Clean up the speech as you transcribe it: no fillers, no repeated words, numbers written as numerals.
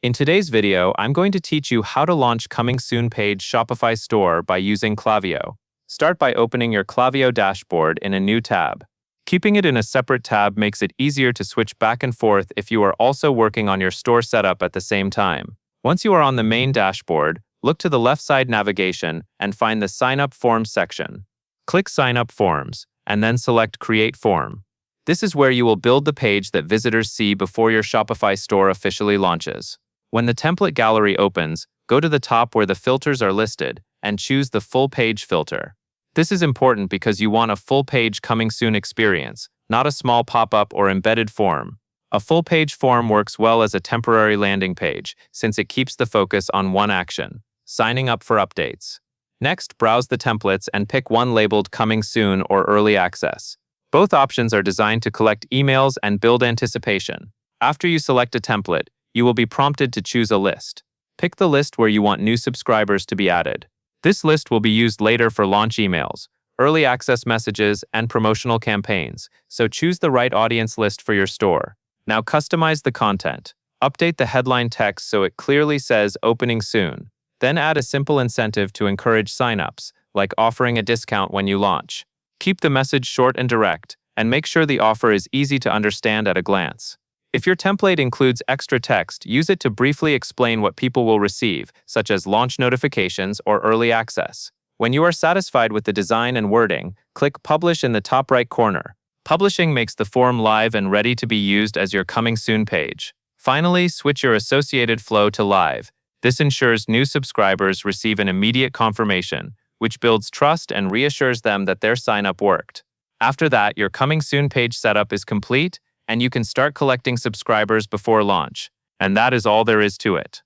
In today's video, I'm going to teach you how to launch Coming Soon page Shopify store by using Klaviyo. Start by opening your Klaviyo dashboard in a new tab. Keeping it in a separate tab makes it easier to switch back and forth if you are also working on your store setup at the same time. Once you are on the main dashboard, look to the left side navigation and find the Sign Up Forms section. Click Sign Up Forms, and then select Create Form. This is where you will build the page that visitors see before your Shopify store officially launches. When the template gallery opens, go to the top where the filters are listed and choose the Full Page filter. This is important because you want a full page Coming Soon experience, not a small pop-up or embedded form. A full page form works well as a temporary landing page, since it keeps the focus on one action: signing up for updates. Next, browse the templates and pick one labeled Coming Soon or Early Access. Both options are designed to collect emails and build anticipation. After you select a template, you will be prompted to choose a list. Pick the list where you want new subscribers to be added. This list will be used later for launch emails, early access messages, and promotional campaigns, so choose the right audience list for your store. Now customize the content. Update the headline text so it clearly says Opening Soon. Then add a simple incentive to encourage signups, like offering a discount when you launch. Keep the message short and direct, and make sure the offer is easy to understand at a glance. If your template includes extra text, use it to briefly explain what people will receive, such as launch notifications or early access. When you are satisfied with the design and wording, click Publish in the top right corner. Publishing makes the form live and ready to be used as your Coming Soon page. Finally, switch your associated flow to live. This ensures new subscribers receive an immediate confirmation, which builds trust and reassures them that their sign-up worked. After that, your Coming Soon page setup is complete, and you can start collecting subscribers before launch. And that is all there is to it.